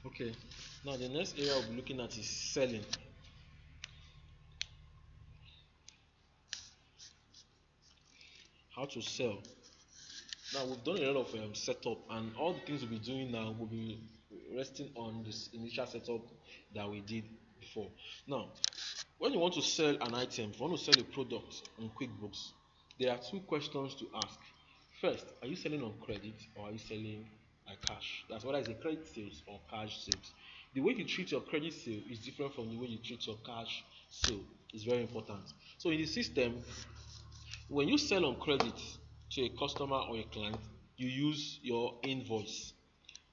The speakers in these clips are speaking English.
Okay, now the next area we'll be looking at is selling. How to sell. Now we've done a lot of setup, and all the things we'll be doing now will be resting on this initial setup that we did before. Now, when you want to sell an item, if you want to sell a product on QuickBooks, there are two questions to ask. First, are you selling on credit or are you selling by cash? That's whether it's a credit sales or cash sales. The way you treat your credit sale is different from the way you treat your cash sale. It's very important. So in the system, when you sell on credit to a customer or a client, you use your invoice.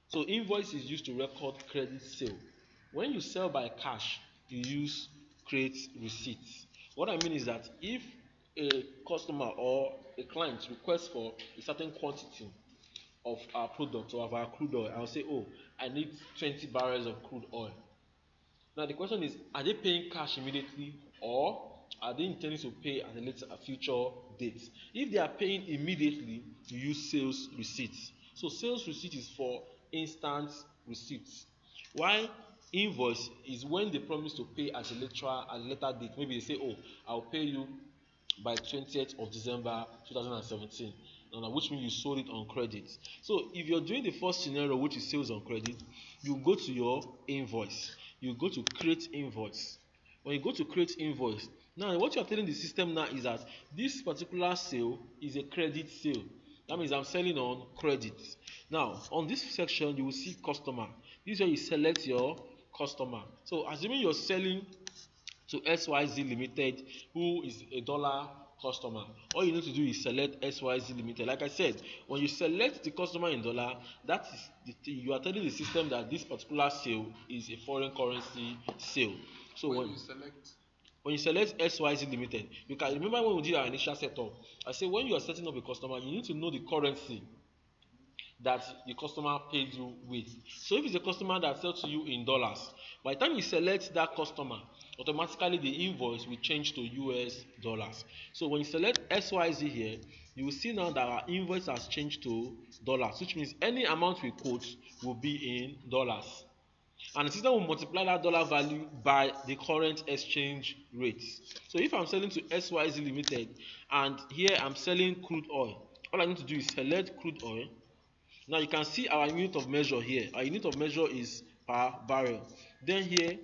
So invoice is used to record credit sale. When you sell by cash, you use create receipts. What I mean is that if a customer or a client requests for a certain quantity of our product or of our crude oil, I'll say, oh, I need 20 barrels of crude oil. Now the question is, are they paying cash immediately or are they intending to pay at a future date? If they are paying immediately, you use sales receipts. So sales receipt is for instant receipts. While invoice is when they promise to pay at a later date. Maybe they say, oh, I'll pay you by 20th of December 2017. Which means you sold it on credit. So if you're doing the first scenario, which is sales on credit, you go to your invoice. You go to create invoice. When you go to create invoice, now what you are telling the system now is that this particular sale is a credit sale. That means I'm selling on credit. Now on this section you will see customer. This is where you select your customer. So assuming you're selling to XYZ Limited, who is a dollar customer, all you need to do is select XYZ Limited. Like I said, when you select the customer in dollar, that is you are telling the system that this particular sale is a foreign currency sale. So when you select XYZ Limited, you can remember when we did our initial setup. I say when you are setting up a customer, you need to know the currency that the customer paid you with. So if it's a customer that sells to you in dollars, by the time you select that customer, automatically the invoice will change to US dollars. So when you select XYZ here, you will see now that our invoice has changed to dollars, which means any amount we quote will be in dollars. And the system will multiply that dollar value by the current exchange rate. So if I'm selling to XYZ Limited and here I'm selling crude oil, all I need to do is select crude oil. Now you can see our unit of measure here. Our unit of measure is per barrel. Then here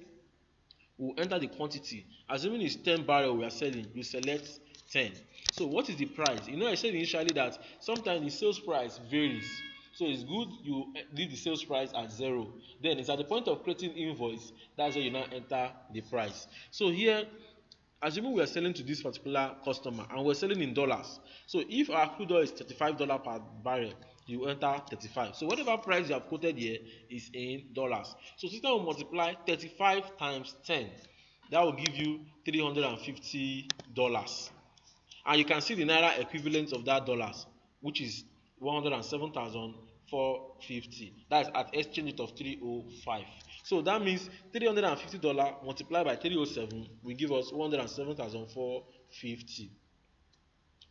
we'll enter the quantity. Assuming it's 10 barrel we are selling, you select 10. So what is the price? You know, I said initially that sometimes the sales price varies. So it's good you leave the sales price at 0. Then it's at the point of creating invoice, that's where you now enter the price. So here, assuming we are selling to this particular customer and we're selling in dollars. So if our crude oil is $35 per barrel, you enter 35. So whatever price you have quoted here is in dollars. So system will multiply 35 times 10. That will give you $350. And you can see the naira equivalent of that dollars, which is 107,450. That's at exchange rate of 305. So that means $350 multiplied by 307 will give us 107,450.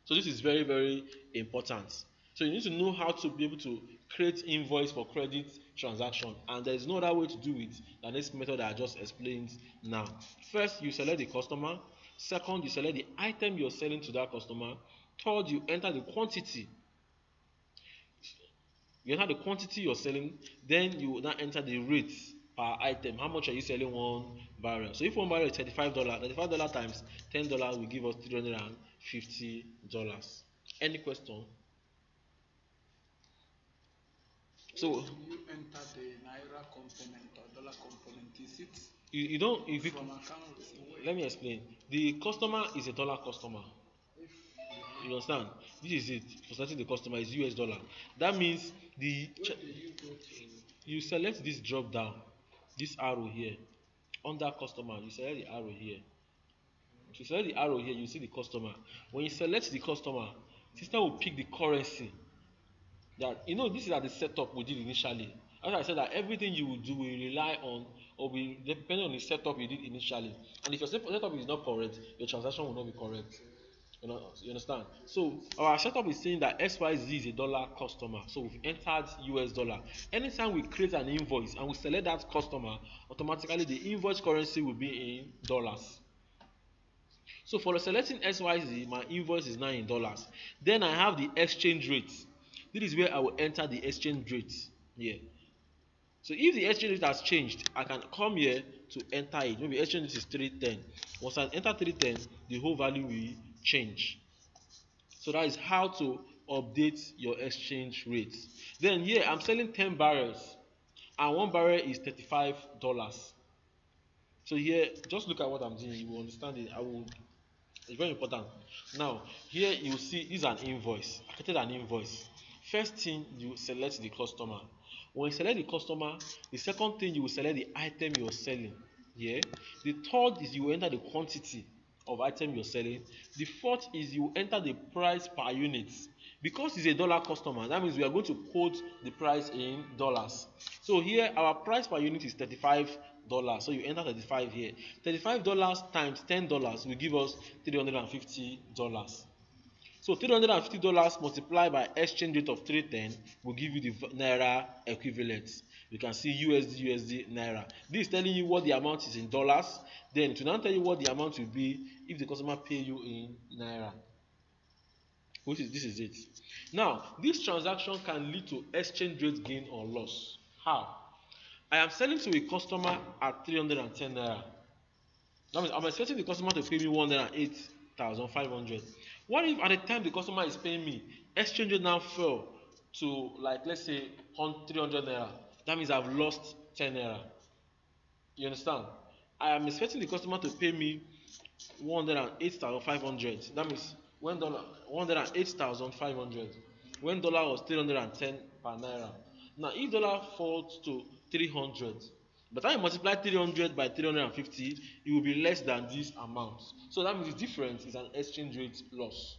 So this is very, very important. So you need to know how to be able to create invoice for credit transaction, and there is no other way to do it than this method that I just explained now. First, you select the customer. Second, you select the item you're selling to that customer. Third, you enter the quantity. You enter the quantity you're selling. Then you now enter the rates per item. How much are you selling one barrel? So if one barrel is $35, $35 times $10 will give us $350. Any question? So you enter the naira component or dollar component, is it? You don't. If you, from account, let me explain. The customer is a dollar customer. You understand? This is it. For setting the customer is US dollar. That means you select this drop down, this arrow here, under customer. You select the arrow here. If you select the arrow here, you see the customer. When you select the customer, system will pick the currency. That this is at the setup we did initially. As I said, that everything you will do will rely on or will depend on the setup you did initially. And if your setup is not correct, your transaction will not be correct. You understand? So our setup is saying that XYZ is a dollar customer. So we've entered US dollar. Anytime we create an invoice and we select that customer, automatically the invoice currency will be in dollars. So for selecting XYZ, my invoice is now in dollars. Then I have the exchange rate. This is where I will enter the exchange rate here. So if the exchange rate has changed, I can come here to enter it. Maybe exchange rate is 310. Once I enter 310, the whole value will change. So that is how to update your exchange rate. Then here I'm selling 10 barrels and one barrel is $35. So here, just look at what I'm doing. You will understand it. It's very important. Now here you see this is an invoice. I created an invoice. First thing, you select the customer. When you select the customer, the second thing, you will select the item you're selling. Yeah. The third is you enter the quantity of item you're selling. The fourth is you enter the price per unit. Because it's a dollar customer, that means we are going to quote the price in dollars. So here our price per unit is $35. So you enter 35 here. $35 times $10 will give us $350. So $350 multiplied by exchange rate of 310 will give you the naira equivalent. You can see USD naira. This is telling you what the amount is in dollars. Then to now tell you what the amount will be if the customer pay you in naira. This is it. Now this transaction can lead to exchange rate gain or loss. How? I am selling to a customer at 310 naira. That means I'm expecting the customer to pay me 108,500. What if at the time the customer is paying me, exchange rate now fell to, like, let's say 300 naira? That means I've lost 10 naira. You understand? I am expecting the customer to pay me 108,500. That means when dollar 108,500. When dollar was 310 per naira. Now if dollar falls to 300, by the time you multiply 300 by 350, it will be less than this amount. So that means the difference is an exchange rate loss.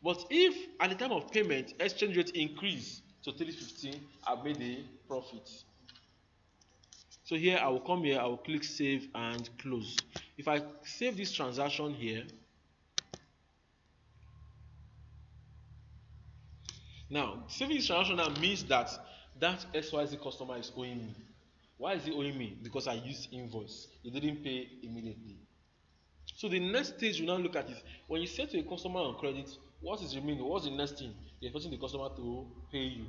But if at the time of payment exchange rate increase to 315, I've made a profit. So here I will come here, I will click save and close. If I save this transaction here, now saving this transaction now means that XYZ customer is owing me. Why is he owing me? Because I used invoice. He didn't pay immediately. So the next stage you now look at is when you say to a customer on credit, what is remaining? What's the next thing? You're expecting the customer to pay you.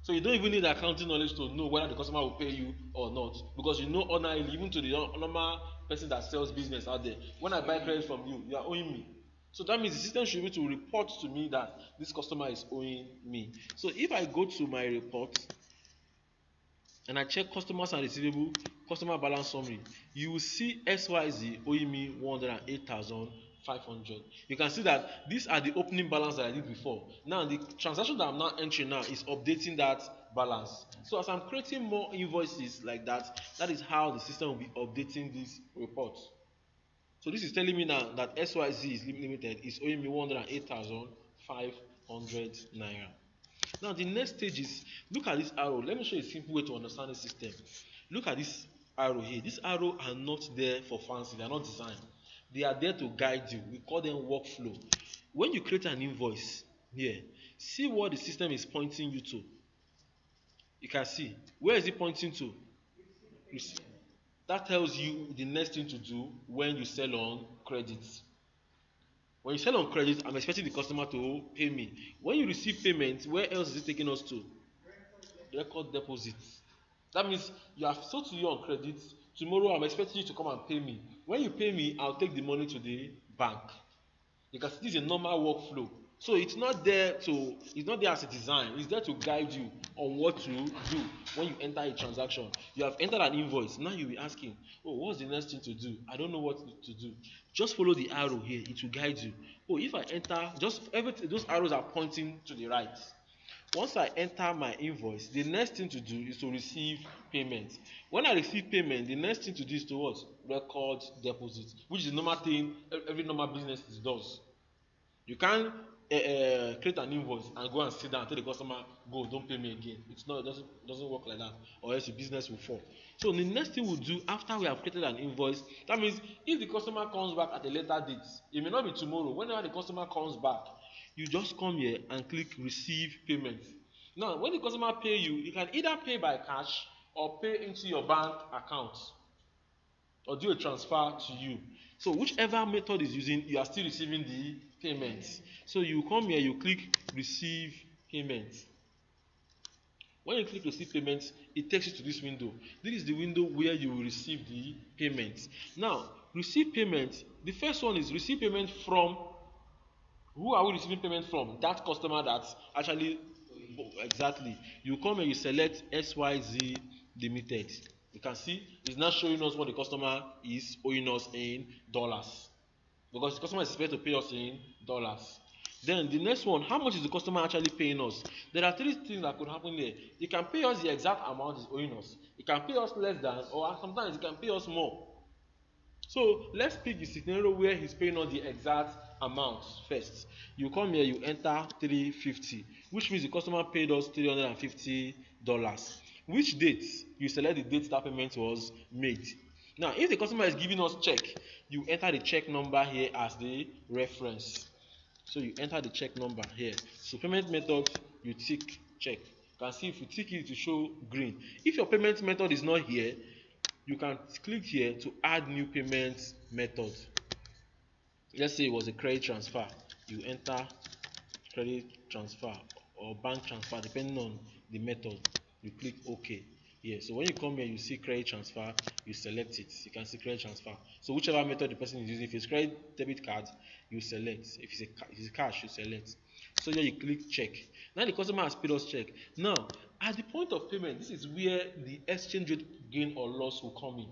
So you don't even need accounting knowledge to know whether the customer will pay you or not, because you know ordinarily, even to the normal person that sells business out there, when I buy credit from you, you are owing me. So that means the system should be able to report to me that this customer is owing me. So if I go to my report and I check customers and receivable, customer balance summary, you will see XYZ owing me 108,500. You can see that these are the opening balance that I did before. Now the transaction that I'm now entering now is updating that balance. So as I'm creating more invoices like that, that is how the system will be updating this report. So this is telling me now that XYZ is limited is owing me 108,500 naira. Now the next stage is, look at this arrow. Let me show you a simple way to understand the system. Look at this arrow here. These arrows are not there for fancy. They are not designed. They are there to guide you. We call them workflow. When you create an invoice here, see what the system is pointing you to. You can see. Where is it pointing to? That tells you the next thing to do when you sell on credit. When you sell on credit, I'm expecting the customer to pay me. When you receive payment, where else is it taking us to? Record deposit. That means you have sold to you on credit. Tomorrow I'm expecting you to come and pay me. When you pay me, I'll take the money to the bank. Because this is a normal workflow. So it's not there as a design. It's there to guide you on what to do when you enter a transaction. You have entered an invoice. Now you'll be asking, oh, what's the next thing to do? I don't know what to do. Just follow the arrow here. It will guide you. Oh, if I enter, those arrows are pointing to the right. Once I enter my invoice, the next thing to do is to receive payment. When I receive payment, the next thing to do is to what? Record deposit, which is the normal thing every normal business does. You can't create an invoice and go and sit down and tell the customer, go, don't pay me again. It's not, it doesn't work like that, or else your business will fall. So the next thing we'll do after we have created an invoice, that means if the customer comes back at a later date, it may not be tomorrow. Whenever the customer comes back, you just come here and click receive payment. Now when the customer pay you, you can either pay by cash or pay into your bank account or do a transfer to you. So whichever method is using, you are still receiving the payment. So you come here, you click receive payment. When you click receive payment, it takes you to this window. This is the window where you will receive the payment. Now receive payment, the first one is receive payment from, who are we receiving payment from? That customer that's actually, exactly. You come and you select XYZ Limited. You can see it's not showing us what the customer is owing us in dollars, because the customer is expected to pay us in dollars. Then the next one, how much is the customer actually paying us? There are three things that could happen here. He can pay us the exact amount he's owing us. He can pay us less than, or sometimes he can pay us more. So let's pick the scenario where he's paying us the exact amount first. You come here, you enter 350, which means the customer paid us $350. Which date? You select the date that payment was made. Now if the customer is giving us check, you enter the check number here as the reference. So you enter the check number here. So payment method, you tick check. You can see if you tick it to show green. If your payment method is not here, you can click here to add new payment method. Let's say it was a credit transfer. You enter credit transfer or bank transfer depending on the method. You click OK here. So when you come here, you see credit transfer, you select it. You can see credit transfer. So whichever method the person is using, if it's credit debit card, you select. If it's cash, you select. So here you click check. Now the customer has paid us check. Now at the point of payment, this is where the exchange rate gain or loss will come in.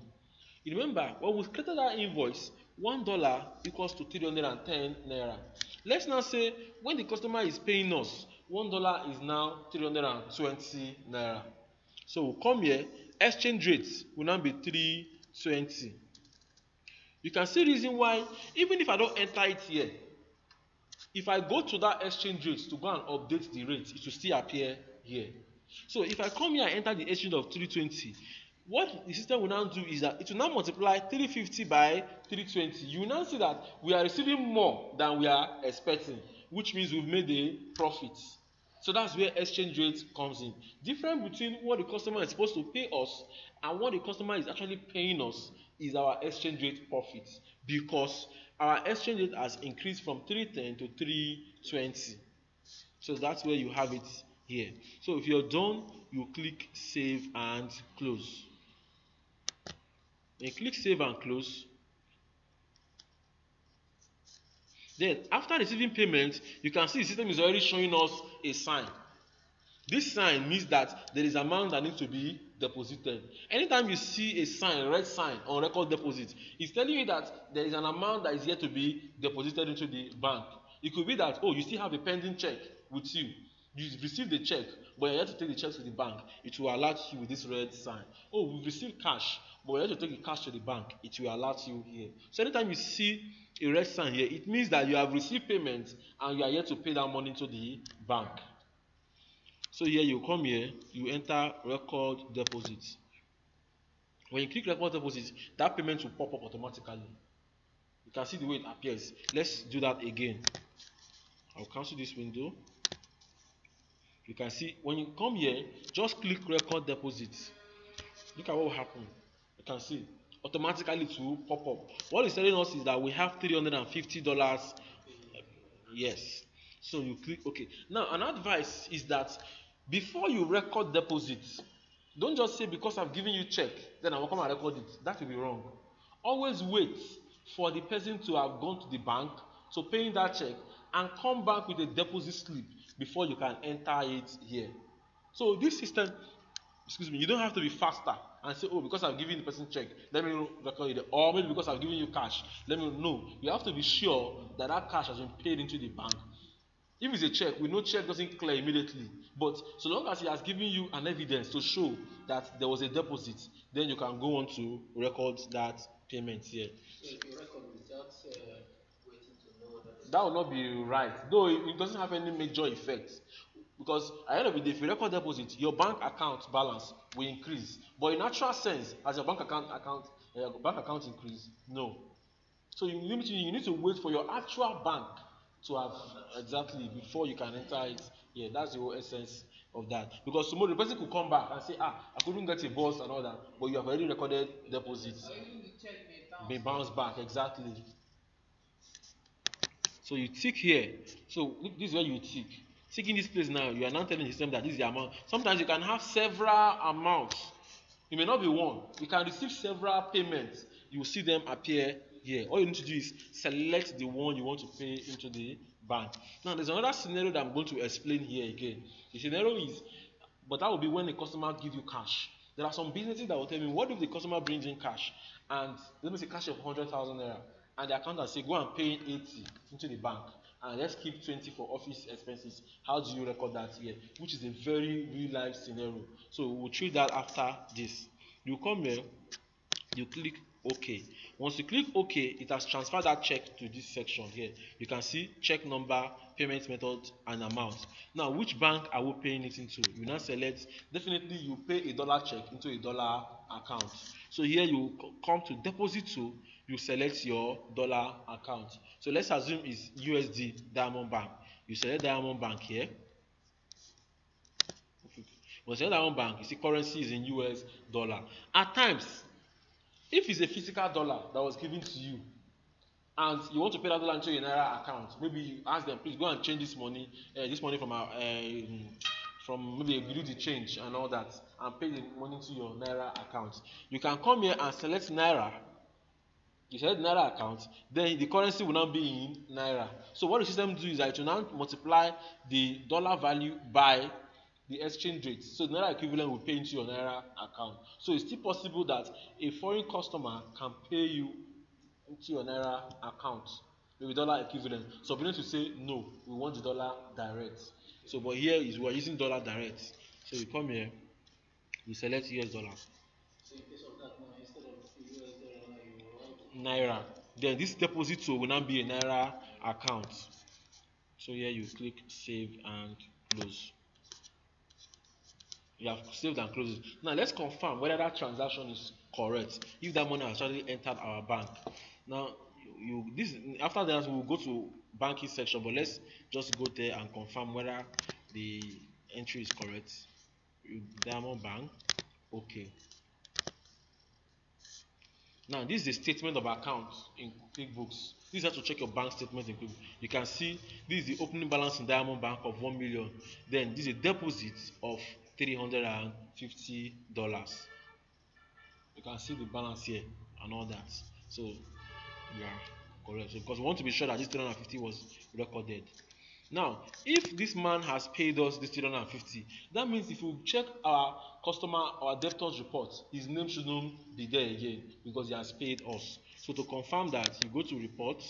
You remember when we created that invoice, $1 equals to 310 naira. Let's now say when the customer is paying us, $1 is now 320 naira. So we'll come here, exchange rates will now be 320. You can see reason why, even if I don't enter it here, if I go to that exchange rate to go and update the rate, it will still appear here. So if I come here and enter the exchange of 320, what the system will now do is that it will now multiply 350 by 320. You will now see that we are receiving more than we are expecting, which means we've made a profit. So that's where exchange rate comes in. Difference between what the customer is supposed to pay us and what the customer is actually paying us is our exchange rate profit, because our exchange rate has increased from 310 to 320. So that's where you have it here. So if you're done, you click save and close. Then click save and close. Then after receiving payment, you can see the system is already showing us a sign. This sign means that there is amount that needs to be deposited. Anytime you see a sign, a red sign on record deposit, it's telling you that there is an amount that is yet to be deposited into the bank. It could be that, oh, you still have a pending check with you. You've received the check, but you're yet to take the check to the bank. It will alert you with this red sign. Oh, we've received cash, but you're yet to take the cash to the bank. It will alert you here. So anytime you see a red sign here, it means that you have received payment and you are yet to pay that money to the bank. So here you come here, you enter record deposit. When you click record deposit, that payment will pop up automatically. You can see the way it appears. Let's do that again. I'll cancel this window. You can see when you come here, just click record deposit. Look at what will happen. You can see automatically it will pop up. What it's telling us is that we have $350. Yes. So you click OK. Now an advice is that before you record deposit, don't just say because I've given you check, then I will come and record it. That will be wrong. Always wait for the person to have gone to the bank to paying that check and come back with a deposit slip before you can enter it here. So this system, you don't have to be faster and say, oh, because I've given the person check, let me record it. Or maybe because I've given you cash, let me know. You have to be sure that that cash has been paid into the bank. If it's a check, we know check doesn't clear immediately. But so long as he has given you an evidence to show that there was a deposit, then you can go on to record that payment here. So if you record without waiting to know that that will not be right, though it doesn't have any major effect, because at the end of the day, if you record deposit, your bank account balance will increase, but in actual sense, as your bank account increase, no. So you need to wait for your actual bank to have exactly before you can enter it. Yeah, that's the whole essence of that. Because tomorrow the person could come back and say, I couldn't get a bus and all that, but you have already recorded deposits. Be bounced back, exactly. So you tick here. So this is where you tick. Ticking this place now, you are now telling the system that this is the amount. Sometimes you can have several amounts. It may not be one. You can receive several payments. You will see them appear here. All you need to do is select the one you want to pay into the bank. Now there's another scenario that I'm going to explain here again. The scenario is, but that will be when the customer gives you cash. There are some businesses that will tell me, what if the customer brings in cash and let me say cash of 100,000 naira, and the accountant say go and pay 80 into the bank and let's keep 20 for office expenses. How do you record that here? Which is a very real life scenario. So we'll treat that after this. You come here, you click OK. Once you click OK, it has transferred that check to this section here. You can see check number, payment method, and amount. Now, which bank are we paying it into? You now select, definitely you pay a dollar check into a dollar account. So here you come to deposit to, you select your dollar account. So let's assume it's USD Diamond Bank. You select Diamond Bank here. When you select Diamond Bank, you see currency is in US dollar. At times, if it's a physical dollar that was given to you and you want to pay that dollar into your naira account, maybe you ask them, please go and change this money from maybe you do the change and all that, and pay the money to your naira account. You can come here and select naira. You select naira account, then the currency will now be in naira. So what the system do is that it will now multiply the dollar value by the exchange rate. So the naira equivalent will pay into your naira account. So it's still possible that a foreign customer can pay you into your naira account with dollar equivalent. So we need to say no, we want the dollar direct. So but here is we are using dollar direct. So we come here, we select US dollar. So in case of that now, instead of US dollar, you want Naira. Then this deposit will now be a naira account. So here you click save and close. You have saved and closed it. Now let's confirm whether that transaction is correct. If that money has actually entered our bank. Now after that we will go to banking section, but let's just go there and confirm whether the entry is correct. Diamond Bank. Okay. Now this is the statement of account in QuickBooks. This is how to check your bank statement in QuickBooks. You can see this is the opening balance in Diamond Bank of 1 million. Then this is a deposit of $350. You can see the balance here and all that. So you are correct. So because we want to be sure that this 350 was recorded. Now, if this man has paid us this 350, that means if you check our debtors report, his name shouldn't be there again because he has paid us. So to confirm that, you go to report,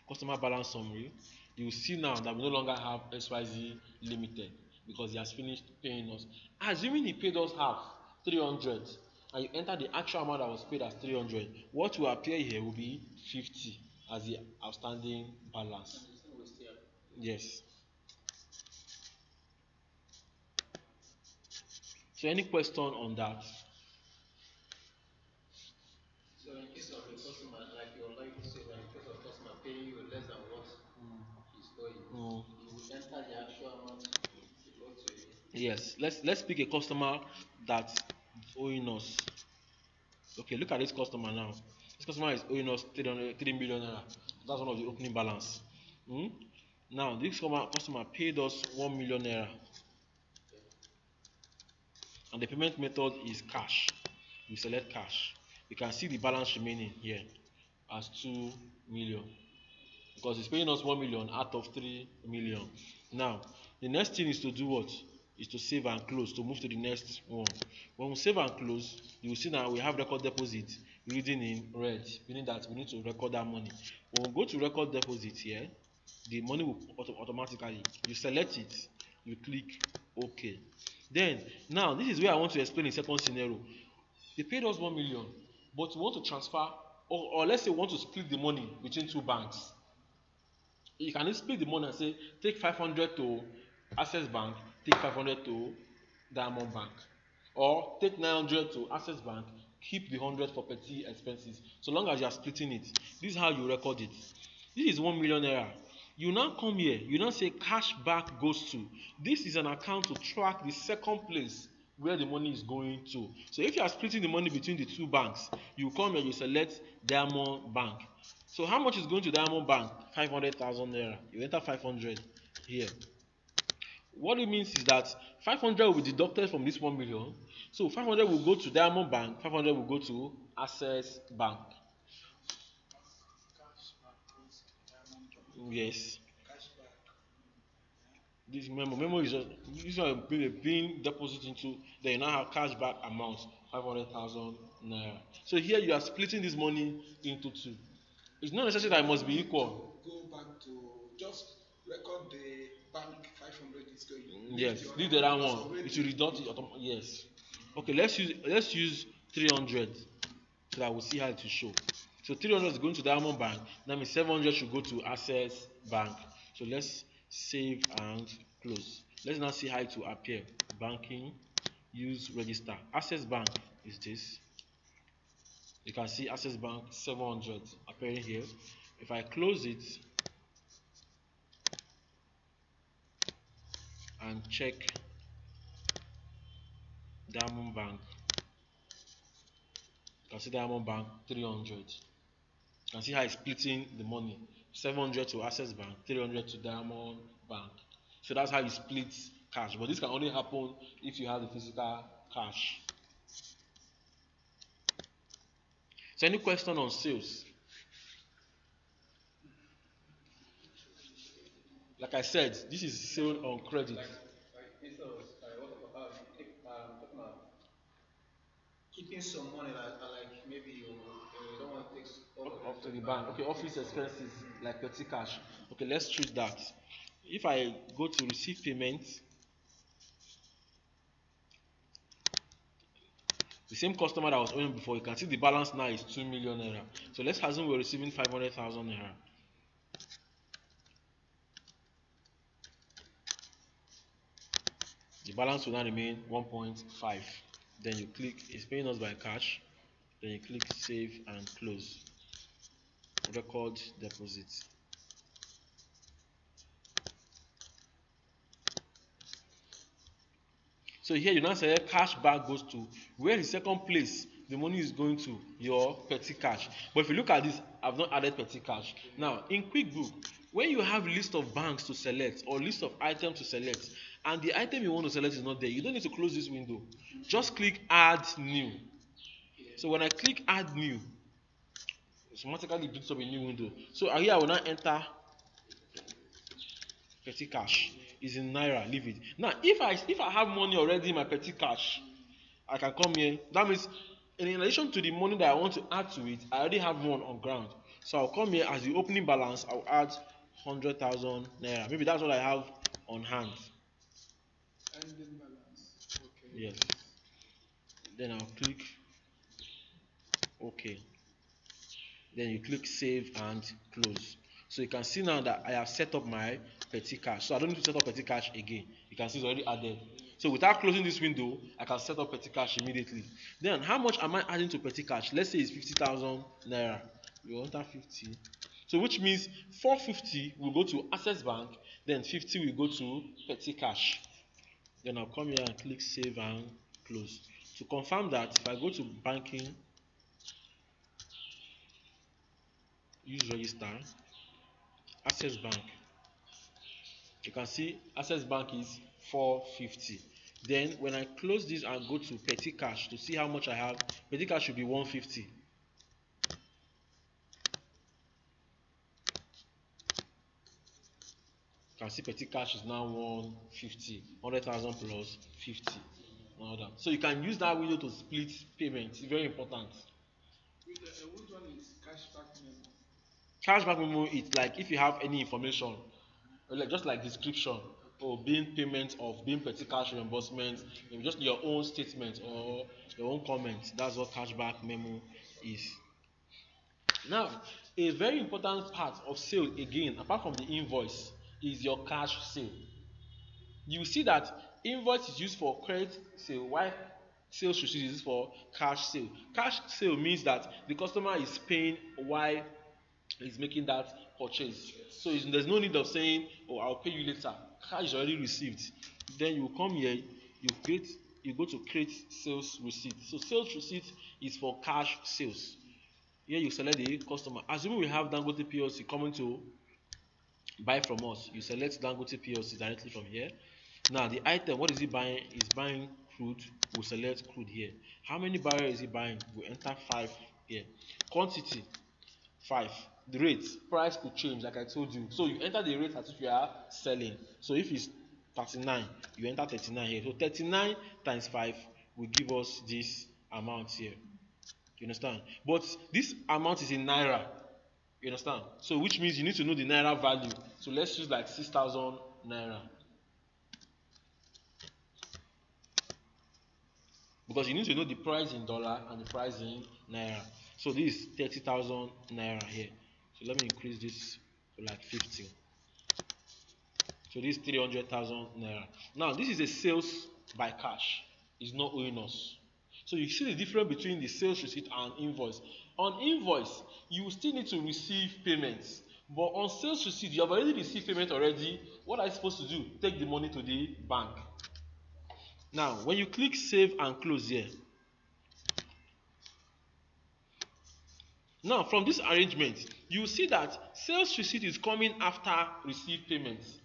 customer balance summary. You will see now that we no longer have XYZ Limited because he has finished paying us. Assuming he paid us half, 300, and you enter the actual amount that was paid as 300, what will appear here will be 50 as the outstanding balance. Yes. So any question on that? So in case of the customer, like you would like to say that in case of customer paying you less than what he's owing, you will enter the actual amount below to you. Yes. Let's pick a customer that's owing us. Okay, look at this customer now. This customer is owing us 3 million naira. That's one of the opening balance. Now this customer paid us 1 million naira. And the payment method is cash. We select cash. You can see the balance remaining here as 2 million. Because it's paying us 1 million out of 3 million. Now, the next thing is to do what? Is to save and close, to move to the next one. When we save and close, you will see now we have record deposit reading in red, meaning that we need to record that money. When we go to record deposit here, the money will automatically, you select it, you click OK. Then, now this is where I want to explain the second scenario. They paid us 1 million, but we want to transfer or let's say you want to split the money between two banks. You can split the money and say take 500 to Access Bank, take 500 to Diamond Bank, or take 900 to Access Bank, keep the 100 for petty expenses. So long as you are splitting it, this is how you record it. This is 1 million naira. You now come here, you now say cash back goes to. This is an account to track the second place where the money is going to. So if you are splitting the money between the two banks, you come here, you select Diamond Bank. So how much is going to Diamond Bank? 500,000 naira. You enter 500 here. What it means is that 500 will be deducted from this 1 million. So 500 will go to Diamond Bank, 500 will go to Access Bank. Yes. This memo is just this one being deposited into, then you now have cashback amount 500,000 naira. So here you are splitting this money into two. It's not necessary that it must be equal. Go back to just record the bank 500 is going. Yes, leave the other one. It will reduce it. Yes. Okay, let's use 300 so that we'll see how it will show. So 300 is going to Diamond Bank. That means 700 should go to Access Bank. So let's save and close. Let's now see how it will appear. Banking, use register. Access Bank is this. You can see Access Bank 700 appearing here. If I close it and check Diamond Bank, you can see Diamond Bank 300. You can see how it's splitting the money. 700 to Access Bank, 300 to Diamond Bank. So that's how you split cash. But this can only happen if you have the physical cash. So any question on sales? Like I said, this is sale on credit. Talking about keeping some money like maybe you don't want to take all of Up it to the bank. Okay, office expenses like petty cash. Okay, let's choose that. If I go to receive payment, the same customer that was owing before, you can see the balance now is 2 million naira. So let's assume we're receiving 500,000 naira. The balance will now remain 1.5. Then you click, it's paying us by cash. Then you click save and close. Record deposit. So here you now select cash back goes to. Where the second place the money is going to? Your petty cash. But if you look at this, I've not added petty cash. Now in QuickBooks, when you have a list of banks to select or list of items to select, and the item you want to select is not there, you don't need to close this window. Just click add new. So when I click add new, it automatically brings up a new window. So here I will now enter petty cash. Is in naira, leave it. Now if I have money already in my petty cash, I can come here. That means in addition to the money that I want to add to it, I already have one on ground. So I'll come here as the opening balance, I'll add 100,000 naira. Maybe that's what I have on hand. Ending balance. Okay. Yes. Then I'll click OK. Then you click save and close. So you can see now that I have set up my petty cash. So I don't need to set up petty cash again. You can see it's already added. So without closing this window, I can set up petty cash immediately. Then how much am I adding to petty cash? Let's say it's 50,000 naira. We want that 50. So which means 450 will go to Access Bank, then 50 will go to petty cash. Then I'll come here and click save and close. To confirm that, if I go to banking, use register, Access Bank, you can see Access Bank is 450. Then when I close this and go to petty cash to see how much I have, petty cash should be 150. You can see petty cash is now 150, 100,000 plus 50. So you can use that window to split payments. It's very important. Which one is cashback memo? Cashback memo is like if you have any information, like just like description or being payment of being petty cash reimbursement, maybe just your own statement or your own comment. That's what cashback memo is. Now, a very important part of sale again, apart from the invoice, is your cash sale. You see that invoice is used for credit sale while sales receipt is used for cash sale. Cash sale means that the customer is paying while he's making that purchase. So there's no need of saying, oh, I'll pay you later. Cash is already received. Then you come here, you go to create sales receipt. So sales receipt is for cash sales. Here you select the customer. Assuming we have Dangote PLC coming to buy from us, you select Dangote PLC directly from here. Now the item, what is he buying? He's buying crude. We'll select crude here. How many barrels is he buying? We'll enter 5 here. Quantity 5. The rate, price could change like I told you. So you enter the rate at which you are selling. So if it's 39, you enter 39 here. So 39 times 5 will give us this amount here. You understand? But this amount is in naira. You understand? So which means you need to know the naira value. So let's use like 6,000 naira. Because you need to know the price in dollar and the price in naira. So this is 30,000 naira here. So let me increase this to like 50. So this is 300,000 naira. Now this is a sales by cash. It's not owing us. So you see the difference between the sales receipt and invoice. On invoice, you still need to receive payments. But on sales receipt, you have already received payment already. What are you supposed to do? Take the money to the bank. Now, when you click save and close here, now from this arrangement, you see that sales receipt is coming after received payments.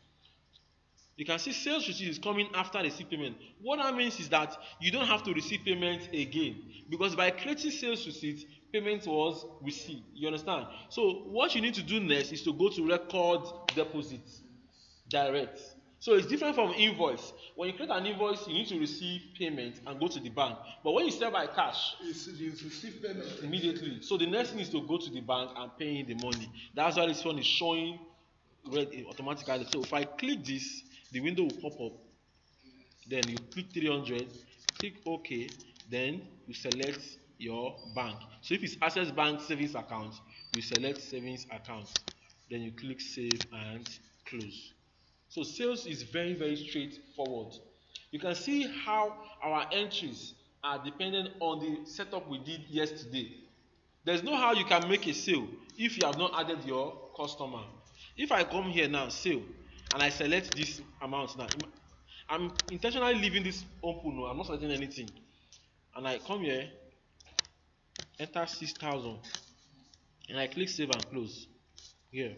You can see sales receipt is coming after receipt payment. What that means is that you don't have to receive payment again, because by creating sales receipt, payment was received. You understand? So what you need to do next is to go to record deposit direct. So it's different from invoice. When you create an invoice, you need to receive payment and go to the bank. But when you sell by cash, you receive payment immediately. So the next thing is to go to the bank and pay in the money. That's why this one is showing red automatically. So if I click this, the window will pop up. Then you click 300, click OK, then you select your bank. So if it's Access Bank savings account, you select savings account. Then you click save and close. So sales is very, very straightforward. You can see how our entries are dependent on the setup we did yesterday. There's no how you can make a sale if you have not added your customer. If I come here now, sale, and I select this amount now, I'm intentionally leaving this open. No, I'm not selecting anything. And I come here, enter 6,000, and I click save and close. Here.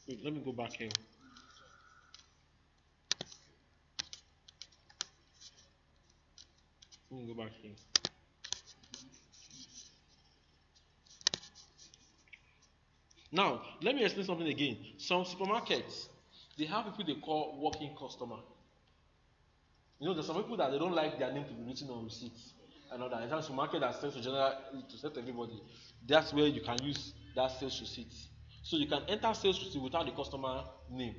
Wait, let me go back here. Let me go back here. Now, let me explain something again. Some supermarkets, they have people they call walking customer. You know, there's some people that they don't like their name to be written on receipts. And all that. It's a supermarket that sells to general to sell to everybody. That's where you can use that sales receipt. So you can enter sales receipt without the customer name,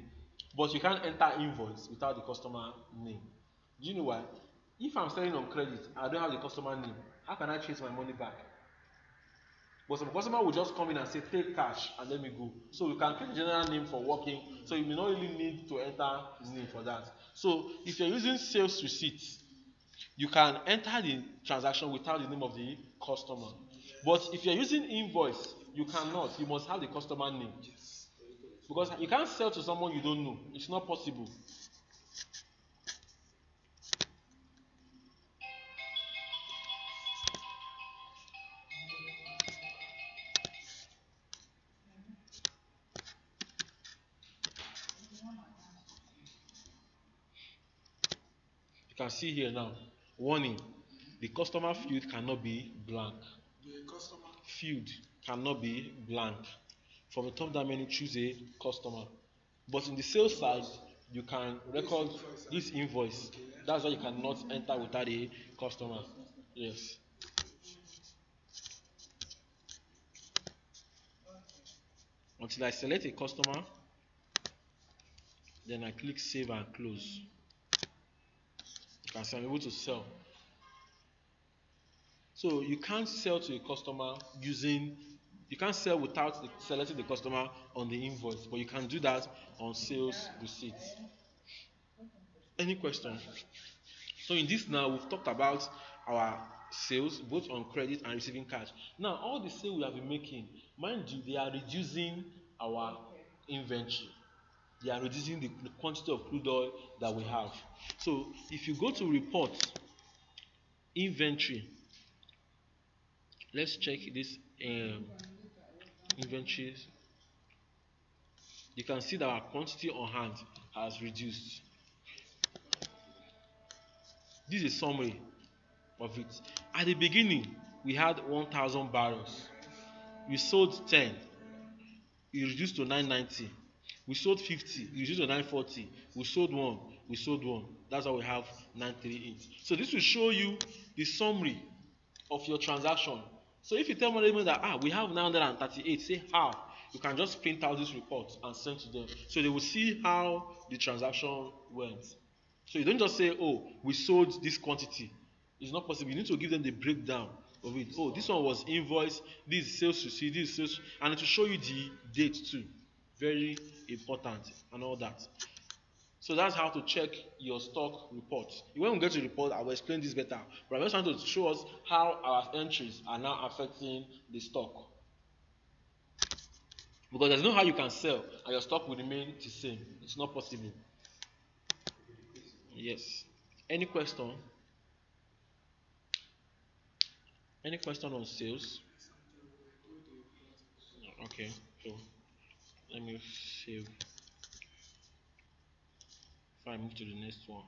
but you can't enter invoice without the customer name. Do you know why? If I'm selling on credit, I don't have the customer name. How can I chase my money back? But some customer will just come in and say, take cash and let me go. So you can create a general name for working. So you may not really need to enter his name for that. So if you're using sales receipts, you can enter the transaction without the name of the customer. But if you're using invoice, you cannot. You must have the customer name. Because you can't sell to someone you don't know. It's not possible. You can see here now, warning, the customer field cannot be blank. the customer. Field cannot be blank. From the top down menu, choose a customer. But in the sales side, you can record this invoice. That's why you cannot enter without a customer. Yes. Until I select a customer, then I click save and close. You can see I'm able to sell. So you can't sell to a customer using You can't sell without selecting the customer on the invoice, but you can do that on sales receipts. Any question? So in this now, we've talked about our sales both on credit and receiving cash. Now all the sales we have been making, mind you, they are reducing our inventory. They are reducing the quantity of crude oil that we have. So if you go to report inventory, let's check this inventories. You can see that our quantity on hand has reduced. This is a summary of it. At the beginning, we had 1,000 barrels. We sold 10. We reduced to 990. We sold 50. We reduced to 940. We sold one. We sold one. That's why we have 938. So this will show you the summary of your transaction. So if you tell management that we have 938, say how, you can just print out this report and send to them. So they will see how the transaction went. So you don't just say, oh, we sold this quantity. It's not possible. You need to give them the breakdown of it. Oh, this one was invoice, this is sales receipt, this is sales, and it will show you the date too. Very important and all that. So that's how to check your stock report. When we get to the report, I will explain this better. But I'm just trying to show us how our entries are now affecting the stock. Because there's no how you can sell and your stock will remain the same. It's not possible. Yes. Any question? Any question on sales? Okay. So let me save. If I move to the next one.